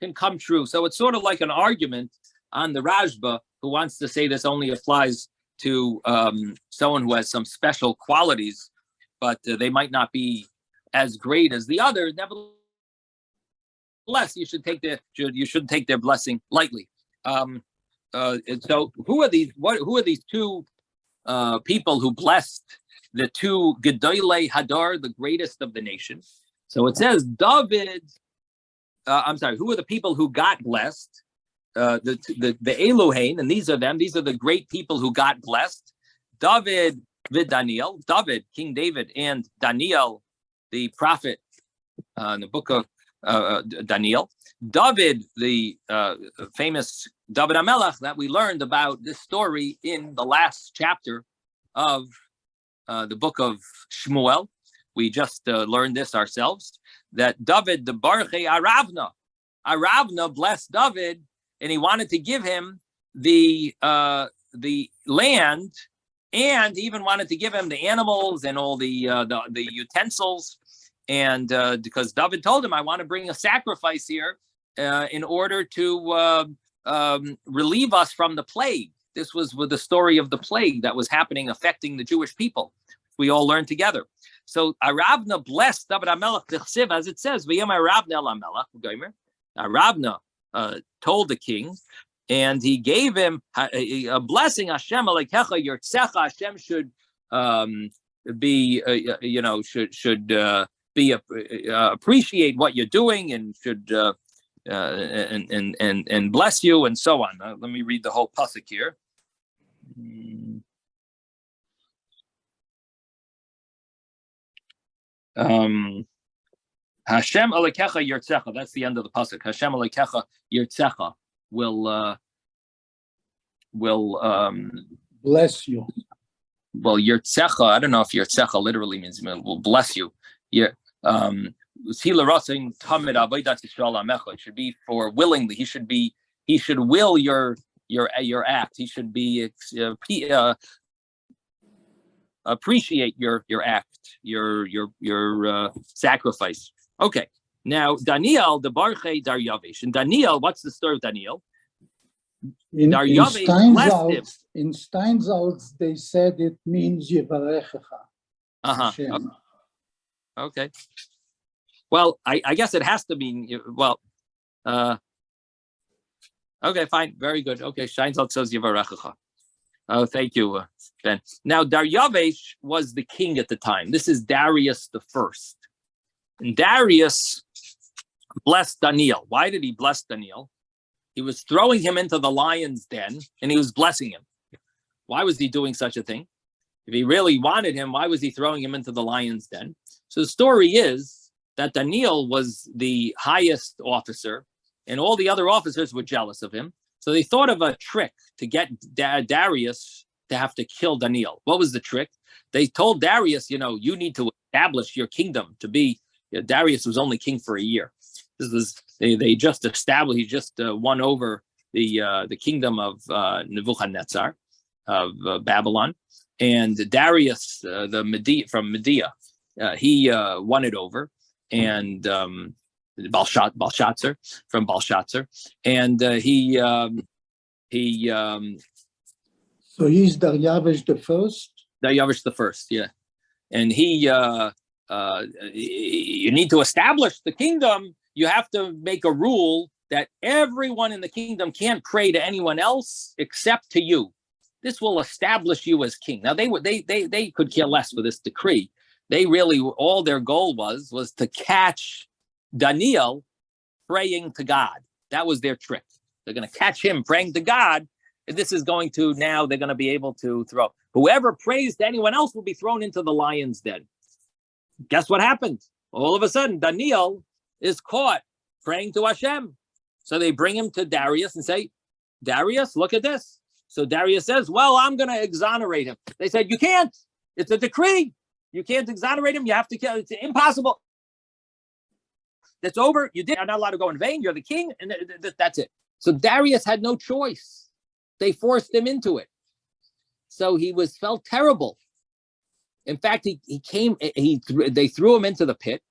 [SPEAKER 1] can come true. So it's sort of like an argument on the Rashba, who wants to say this only applies to someone who has some special qualities, but they might not be as great as the other. Nevertheless, you shouldn't take their blessing lightly. So who are these? Who are these two people who blessed the two Gedolei Hadar, the greatest of the nations? So it says David. Who are the people who got blessed? The Elohein, and these are them. These are the great people who got blessed. David with Daniel, David, King David, and Daniel, the prophet, in the book of Daniel. David, the famous David HaMelech that we learned about this story in the last chapter of the book of Shmuel. We just learned this ourselves, that David, the Barche Aravna blessed David, and he wanted to give him the land, and he even wanted to give him the animals and all the utensils. And because David told him, I want to bring a sacrifice here in order to relieve us from the plague. This was with the story of the plague that was happening, affecting the Jewish people. We all learned together. So Aravna blessed David HaMelech, as it says, Aravna told the king, and he gave him a blessing. Hashem Alekecha Yirtzecha. Hashem should be, appreciate what you're doing, and should and bless you, and so on. Let me read the whole pasuk here. Hashem Alekecha Yirtzecha. That's the end of the pasuk. Hashem Alekecha Yirtzecha will
[SPEAKER 3] bless you.
[SPEAKER 1] Well, Yirtzecha, I don't know if Yirtzecha literally means will bless you. It should be for willingly. He should will your act. He should be appreciate your act, your sacrifice. Okay. Now Daniel, the Barche Daryavish. And Daniel, what's the story of Daniel?
[SPEAKER 3] In
[SPEAKER 1] Daryavish
[SPEAKER 3] Steinsaltz, they said it means Yivarechecha.
[SPEAKER 1] Hashem. Okay. Well, I guess it has to mean, well, okay, fine. Very good. Okay. Steinsaltz says Yivarechecha. Oh, thank you, Ben. Now, Daryavish was the king at the time. This is Darius the First. And Darius blessed Daniel. Why did he bless Daniel? He was throwing him into the lion's den, and he was blessing him. Why was he doing such a thing? If he really wanted him, why was he throwing him into the lion's den? So the story is that Daniel was the highest officer, and all the other officers were jealous of him. So they thought of a trick to get Darius to have to kill Daniel. What was the trick? They told Darius, you need to establish your kingdom to be. Darius was only king for a year. This was they just established. He just won over the kingdom of Nebuchadnezzar of Babylon, and Darius from Media, he won it over, and Belshazzar from Belshazzar, and he.
[SPEAKER 3] So he's Daryavish the First.
[SPEAKER 1] Daryavish the First, yeah, and he. You need to establish the kingdom. You have to make a rule that everyone in the kingdom can't pray to anyone else except to you. This will establish you as king. Now they could care less for this decree. They really, all their goal was to catch Daniel praying to God. That was their trick. They're going to catch him praying to God. And this is going to, now they're going to be able to throw. Whoever prays to anyone else will be thrown into the lion's den. Guess what happened? All of a sudden, Daniel is caught praying to Hashem. So they bring him to Darius and say, Darius, look at this. So Darius says, well, I'm going to exonerate him. They said, you can't. It's a decree. You can't exonerate him. You have to kill. It's impossible. That's over. You're not allowed to go in vain. You're the king. And that's it. So Darius had no choice. They forced him into it. So he felt terrible. In fact, they threw him into the pit.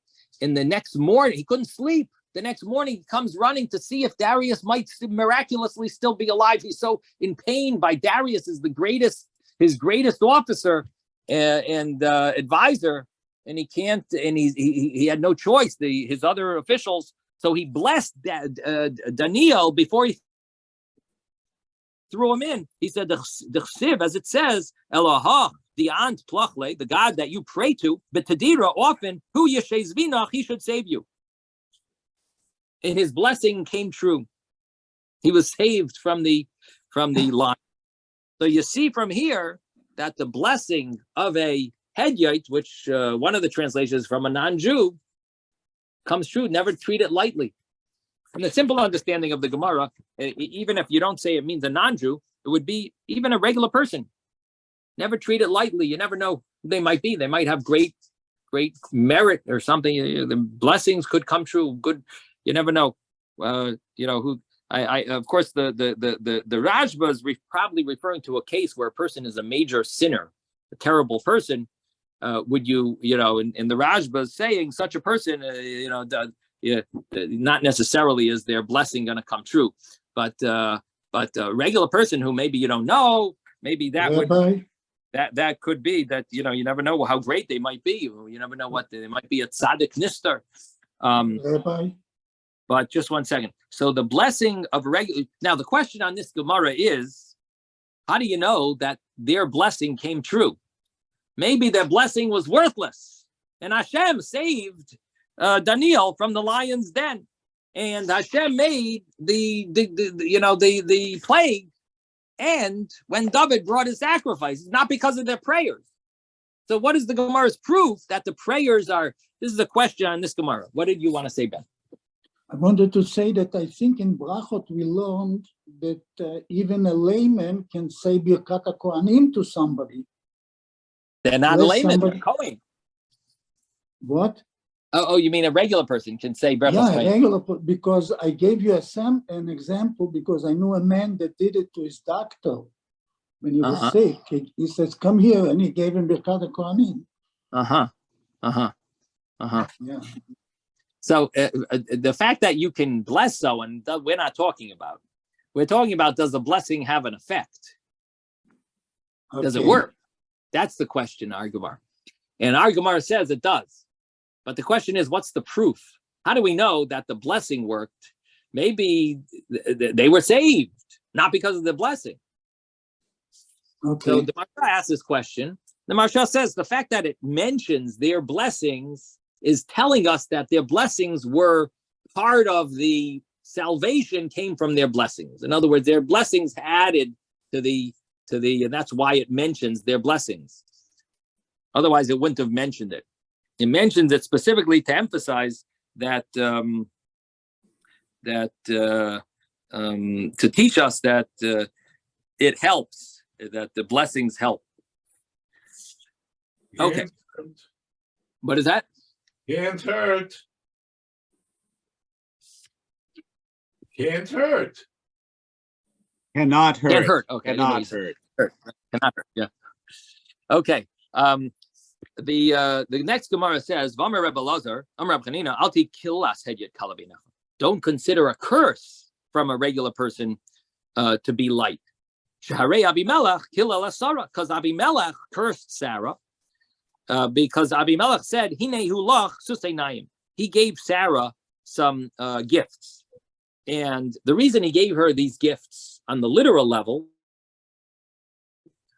[SPEAKER 1] And the next morning, he couldn't sleep. The next morning, he comes running to see if Darius might miraculously still be alive. He's so in pain by Darius is his greatest officer and advisor, and he can't. And he had no choice. His other officials. So he blessed Daniel before he threw him in. He said, "The chsiv, as it says, Elohah." The ant plachle, the God that you pray to, but tadira often, who yeshez vinach, he should save you. And his blessing came true. He was saved from the line. So you see from here that the blessing of a hedyot, which one of the translations from a non-Jew, comes true. Never treat it lightly. And the simple understanding of the Gemara, even if you don't say it means a non-Jew, it would be even a regular person. Never treat it lightly. You never know who they might be. They might have great merit or something. The blessings could come true. Good, you never know. Who. I of course the Rajba is probably referring to a case where a person is a major sinner, a terrible person. Would you in the Rajba is saying such a person, not necessarily is their blessing going to come true, but a regular person who maybe you don't know, maybe that would that could be that you never know how great they might be. You never know what they might be a tzaddik nister.
[SPEAKER 3] Rabbi.
[SPEAKER 1] But just one second. So the blessing of regular. Now the question on this Gemara is, how do you know that their blessing came true? Maybe their blessing was worthless, and Hashem saved Daniel from the lion's den, and Hashem made the plague end when David brought his sacrifices, not because of their prayers. So what is the Gemara's proof that the prayers are? This is a question on this Gemara. What did you want to say, Ben?
[SPEAKER 3] I wanted to say that I think in Brachot we learned that even a layman can say Birkat HaKohanim to somebody.
[SPEAKER 1] They're not a layman, they're Kohen.
[SPEAKER 3] What?
[SPEAKER 1] Oh, you mean a regular person can say Birkat
[SPEAKER 3] Yeah,
[SPEAKER 1] HaKohanim?
[SPEAKER 3] regular, because I gave you an example because I knew a man that did it to his doctor when he was sick. He says, come here, and he gave him Birkat HaKohanim. Yeah.
[SPEAKER 1] So the fact that you can bless someone, we're not talking about. We're talking about, does the blessing have an effect? Okay. Does it work? That's the question, our Gemara. And our Gemara says it does. But the question is, what's the proof? How do we know that the blessing worked? Maybe they were saved, not because of the blessing.
[SPEAKER 3] Okay.
[SPEAKER 1] So the Maharsha asks this question. The Maharsha says the fact that it mentions their blessings is telling us that their blessings were part of the salvation, came from their blessings. In other words, their blessings added to the, and that's why it mentions their blessings. Otherwise, it wouldn't have mentioned it. It mentions it specifically to emphasize that to teach us that it helps, that the blessings help. Okay. What is that?
[SPEAKER 5] Can't hurt. Can't hurt.
[SPEAKER 2] Cannot hurt.
[SPEAKER 1] Can't hurt. Okay.
[SPEAKER 2] Cannot hurt.
[SPEAKER 1] Cannot hurt. Yeah. Okay. The next Gemara says, "V'amar Rebbe Lazar, Amar Reb Chanina, alti killas hedyot kalavinecha." Don't consider a curse from a regular person to be light. Shaharei Abimelech kilala Sarah, because Abimelech cursed Sarah. Because Abimelech said, "Hinehu lach suseinayim." He gave Sarah some gifts, and the reason he gave her these gifts on the literal level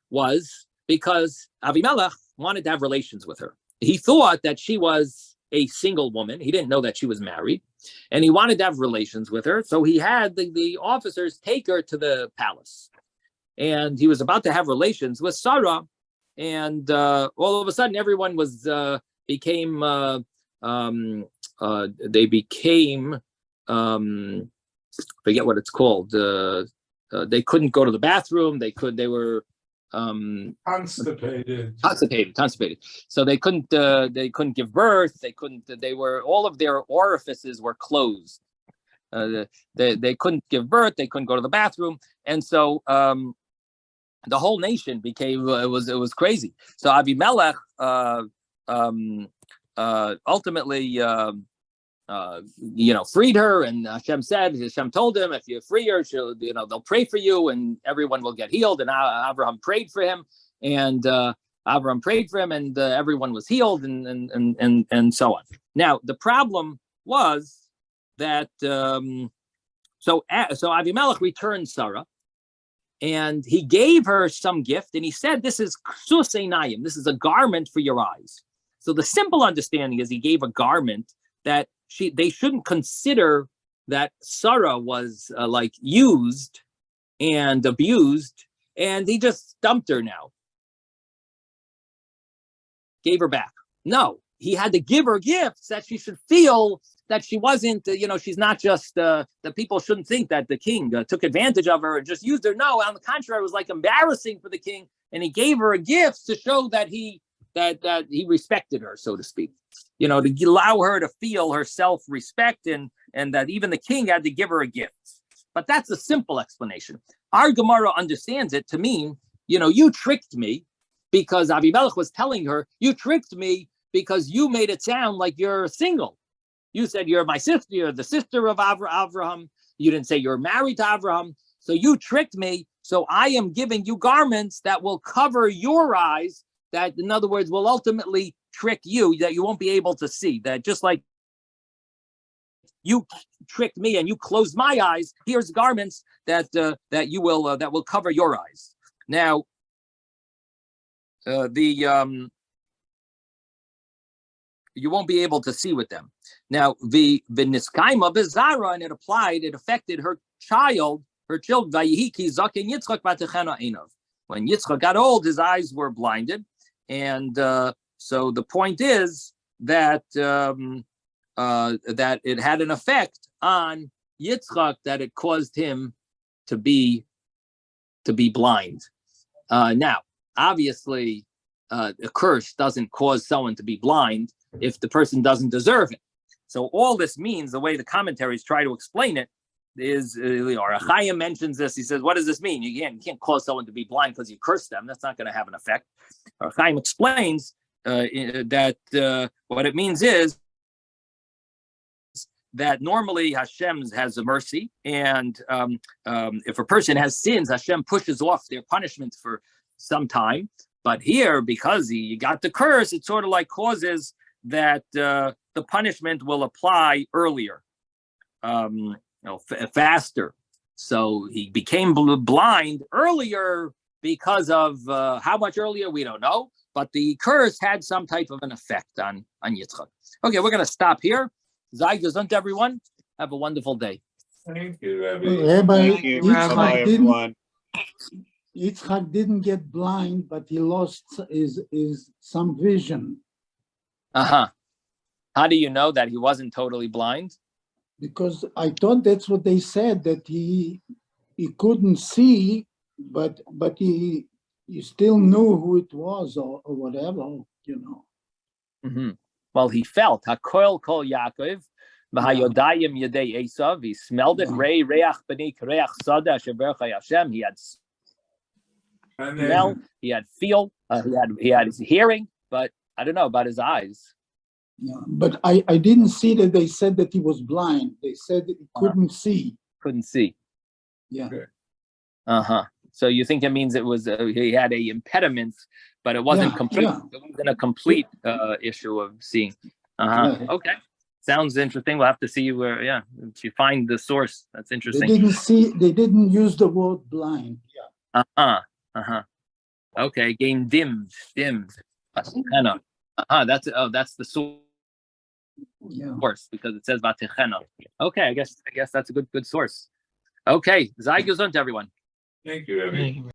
[SPEAKER 1] was because Abimelech wanted to have relations with her. He thought that she was a single woman. He didn't know that she was married, and he wanted to have relations with her. So he had the officers take her to the palace, and he was about to have relations with Sarah. And all of a sudden, everyone became forget what it's called. They couldn't go to the bathroom. They were
[SPEAKER 5] Constipated.
[SPEAKER 1] So they couldn't give birth. All of their orifices were closed. They couldn't give birth. They couldn't go to the bathroom. And so the whole nation became it was crazy. So Abimelech ultimately freed her, and Hashem told him, if you free her, they'll pray for you and everyone will get healed. And Abraham prayed for him, and everyone was healed, and so on. Now the problem was that so Abimelech returned Sarah, and he gave her some gift, and he said, "This is ksus einayim. This is a garment for your eyes." So the simple understanding is he gave a garment that they shouldn't consider that Sarah was used and abused, and he just dumped her now. gave her back. No, he had to give her gifts that she should feel that she wasn't, she's not just, that people shouldn't think that the king took advantage of her and just used her. No, on the contrary, it was like embarrassing for the king. And he gave her a gift to show that he respected her, so to speak, to allow her to feel her self-respect and that even the king had to give her a gift. But that's a simple explanation. Our Gemara understands it to mean, you tricked me, because Avimelech was telling her, you tricked me because you made it sound like you're single. You said you're my sister, you're the sister of Avraham. You didn't say you're married to Avraham. So you tricked me. So I am giving you garments that will cover your eyes, that in other words, will ultimately trick you, that you won't be able to see. That just like you tricked me and you closed my eyes, here's garments that will cover your eyes. Now, you won't be able to see with them. Now, the niskaima bezara, and it affected her children. When Yitzchok got old, his eyes were blinded, and so the point is that that it had an effect on Yitzchok, that it caused him to be blind. Now, obviously, a curse doesn't cause someone to be blind if the person doesn't deserve it. So all this means, the way the commentaries try to explain it, is, or Achayim mentions this. He says, what does this mean? You can't cause someone to be blind because you curse them. That's not going to have an effect. Achayim explains that what it means is that normally Hashem has a mercy, and if a person has sins, Hashem pushes off their punishment for some time. But here, because he got the curse, it sort of like causes that the punishment will apply earlier, faster. So he became blind earlier because of how much earlier, we don't know. But the curse had some type of an effect on Yitzchak. Okay, we're going to stop here. Zai gesund, everyone. Have a wonderful day.
[SPEAKER 5] Thank you, Rabbi.
[SPEAKER 2] Thank you. Bye, everyone.
[SPEAKER 3] Yitzchak didn't get blind, but he lost his some vision.
[SPEAKER 1] How do you know that he wasn't totally blind?
[SPEAKER 3] Because I thought that's what they said, that he couldn't see, but he still knew who it was or whatever,
[SPEAKER 1] Mm-hmm. Well, he felt Hakoil Kol Yaakov, V'Hayodayim Yedei Esav. He smelled it. Rei Reach B'nei Reach Sada Asher Berachai Hashem. He had smell. He had feel. He had his hearing, but I don't know about his eyes.
[SPEAKER 3] Yeah, but I didn't see that they said that he was blind. They said that he couldn't see.
[SPEAKER 1] Couldn't see.
[SPEAKER 3] Yeah.
[SPEAKER 1] So you think it means it was he had a impediment, but it wasn't complete. Yeah. It wasn't a complete issue of seeing. Right. Okay, sounds interesting. We'll have to see where. Yeah, if you find the source, that's interesting.
[SPEAKER 3] They didn't see. They didn't use the word blind. Yeah.
[SPEAKER 1] Okay, game dimmed. That's the source.
[SPEAKER 3] Yeah.
[SPEAKER 1] Because it says Vatechena. Okay, I guess that's a good source. Okay, Zai gesund, everyone.
[SPEAKER 5] Thank you, Rabbi.